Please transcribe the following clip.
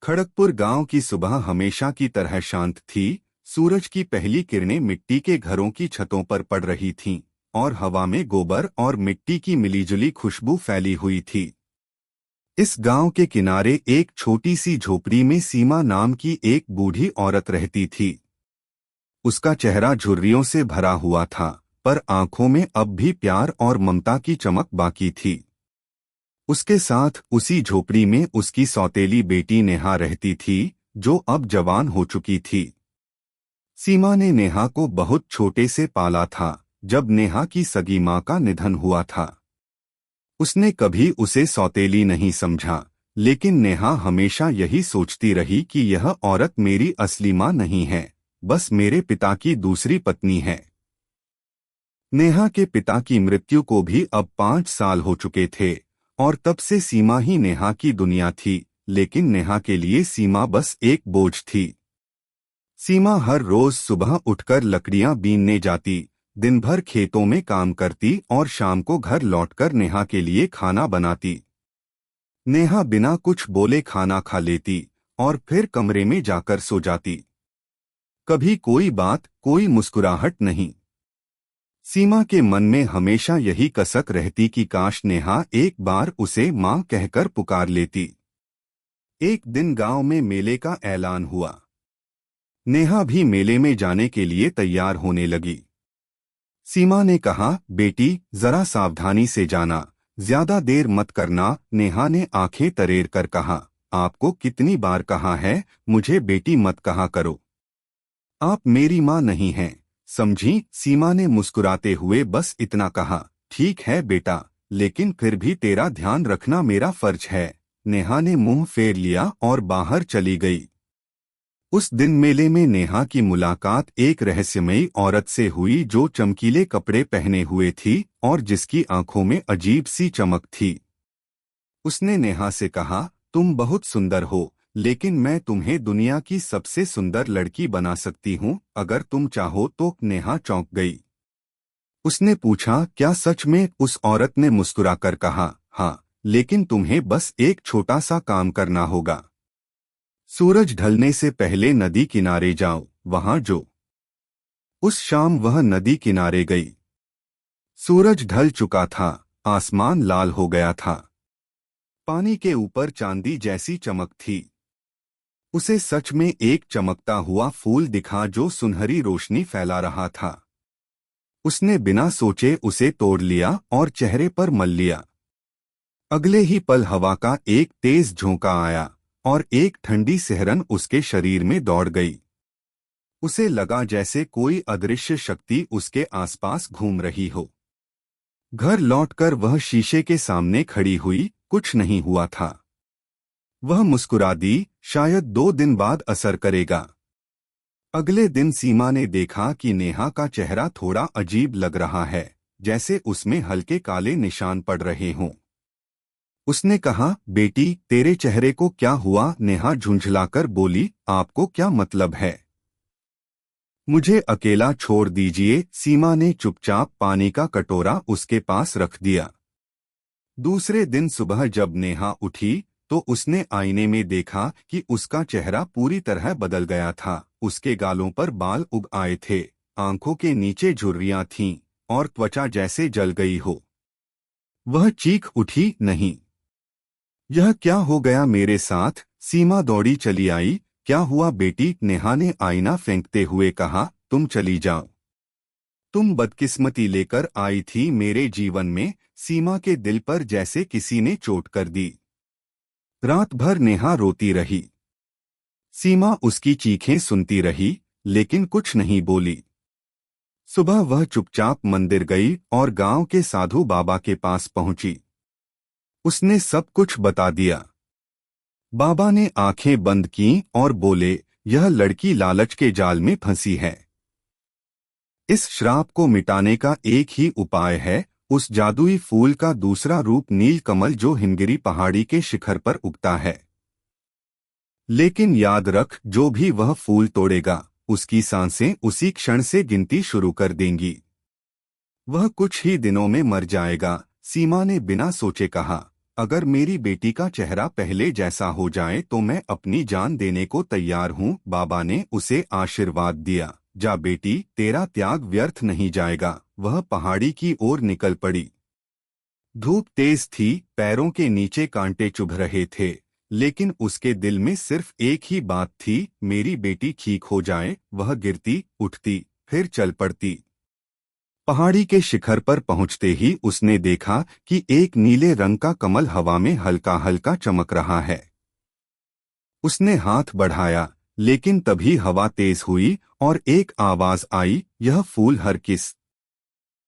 खड़गपुर गांव की सुबह हमेशा की तरह शांत थी। सूरज की पहली किरणें मिट्टी के घरों की छतों पर पड़ रही थीं और हवा में गोबर और मिट्टी की मिलीजुली खुशबू फैली हुई थी। इस गांव के किनारे एक छोटी सी झोपड़ी में सीमा नाम की एक बूढ़ी औरत रहती थी। उसका चेहरा झुर्रियों से भरा हुआ था, पर आंखों में अब भी प्यार और ममता की चमक बाकी थी। उसके साथ उसी झोपड़ी में उसकी सौतेली बेटी नेहा रहती थी, जो अब जवान हो चुकी थी। सीमा ने नेहा को बहुत छोटे से पाला था, जब नेहा की सगी मां का निधन हुआ था। उसने कभी उसे सौतेली नहीं समझा, लेकिन नेहा हमेशा यही सोचती रही कि यह औरत मेरी असली मां नहीं है, बस मेरे पिता की दूसरी पत्नी है। नेहा के पिता की मृत्यु को भी अब 5 साल हो चुके थे और तब से सीमा ही नेहा की दुनिया थी, लेकिन नेहा के लिए सीमा बस एक बोझ थी। सीमा हर रोज सुबह उठकर लकड़ियां बीनने जाती, दिन भर खेतों में काम करती और शाम को घर लौटकर नेहा के लिए खाना बनाती। नेहा बिना कुछ बोले खाना खा लेती और फिर कमरे में जाकर सो जाती। कभी कोई बात, कोई मुस्कुराहट नहीं। सीमा के मन में हमेशा यही कसक रहती कि काश नेहा एक बार उसे मां कहकर पुकार लेती। एक दिन गांव में मेले का ऐलान हुआ। नेहा भी मेले में जाने के लिए तैयार होने लगी। सीमा ने कहा, बेटी जरा सावधानी से जाना, ज्यादा देर मत करना। नेहा ने आंखें तरेर कर कहा, आपको कितनी बार कहा है मुझे बेटी मत कहा करो। आप मेरी मां नहीं हैं, समझी? सीमा ने मुस्कुराते हुए बस इतना कहा, ठीक है बेटा, लेकिन फिर भी तेरा ध्यान रखना मेरा फर्ज है। नेहा ने मुंह फेर लिया और बाहर चली गई। उस दिन मेले में नेहा की मुलाकात एक रहस्यमयी औरत से हुई, जो चमकीले कपड़े पहने हुए थी और जिसकी आंखों में अजीब सी चमक थी। उसने नेहा से कहा, तुम बहुत सुंदर हो, लेकिन मैं तुम्हें दुनिया की सबसे सुंदर लड़की बना सकती हूँ अगर तुम चाहो तो। नेहा चौंक गई। उसने पूछा, क्या सच में? उस औरत ने मुस्कुराकर कहा, हाँ, लेकिन तुम्हें बस एक छोटा सा काम करना होगा। सूरज ढलने से पहले नदी किनारे जाओ, वहां जो। उस शाम वह नदी किनारे गई। सूरज ढल चुका था, आसमान लाल हो गया था। पानी के ऊपर चांदी जैसी चमक थी। उसे सच में एक चमकता हुआ फूल दिखा जो सुनहरी रोशनी फैला रहा था। उसने बिना सोचे उसे तोड़ लिया और चेहरे पर मल लिया। अगले ही पल हवा का एक तेज झोंका आया और एक ठंडी सिहरन उसके शरीर में दौड़ गई। उसे लगा जैसे कोई अदृश्य शक्ति उसके आसपास घूम रही हो। घर लौटकर वह शीशे के सामने खड़ी हुई। कुछ नहीं हुआ था। वह मुस्कुरा दी, शायद 2 दिन बाद असर करेगा। अगले दिन सीमा ने देखा कि नेहा का चेहरा थोड़ा अजीब लग रहा है, जैसे उसमें हल्के काले निशान पड़ रहे हों। उसने कहा, बेटी तेरे चेहरे को क्या हुआ? नेहा झुंझलाकर बोली, आपको क्या मतलब है? मुझे अकेला छोड़ दीजिए। सीमा ने चुपचाप पानी का कटोरा उसके पास रख दिया। दूसरे दिन सुबह जब नेहा उठी तो उसने आईने में देखा कि उसका चेहरा पूरी तरह बदल गया था। उसके गालों पर बाल उग आए थे, आंखों के नीचे झुर्रियां थीं और त्वचा जैसे जल गई हो। वह चीख उठी, नहीं, यह क्या हो गया मेरे साथ? सीमा दौड़ी चली आई। क्या हुआ बेटी? नेहा ने आईना फेंकते हुए कहा, तुम चली जाओ। तुम बदकिस्मती लेकर आई थी मेरे जीवन में। सीमा के दिल पर जैसे किसी ने चोट कर दी। रात भर नेहा रोती रही। सीमा उसकी चीखें सुनती रही, लेकिन कुछ नहीं बोली। सुबह वह चुपचाप मंदिर गई और गांव के साधु बाबा के पास पहुंची। उसने सब कुछ बता दिया। बाबा ने आंखें बंद कीं और बोले, यह लड़की लालच के जाल में फंसी है। इस श्राप को मिटाने का एक ही उपाय है, उस जादुई फूल का दूसरा रूप नील कमल जो हिमगिरी पहाड़ी के शिखर पर उगता है। लेकिन याद रख, जो भी वह फूल तोड़ेगा उसकी सांसें उसी क्षण से गिनती शुरू कर देंगी। वह कुछ ही दिनों में मर जाएगा। सीमा ने बिना सोचे कहा। अगर मेरी बेटी का चेहरा पहले जैसा हो जाए तो मैं अपनी जान देने को तैयार हूँ। बाबा ने उसे आशीर्वाद दिया। जा बेटी, तेरा त्याग व्यर्थ नहीं जाएगा। वह पहाड़ी की ओर निकल पड़ी। धूप तेज थी, पैरों के नीचे कांटे चुभ रहे थे, लेकिन उसके दिल में सिर्फ एक ही बात थी, मेरी बेटी ठीक हो जाए। वह गिरती, उठती, फिर चल पड़ती। पहाड़ी के शिखर पर पहुंचते ही उसने देखा कि एक नीले रंग का कमल हवा में हल्का हल्का चमक रहा है। उसने हाथ बढ़ाया, लेकिन तभी हवा तेज हुई और एक आवाज आई, यह फूल हरगिस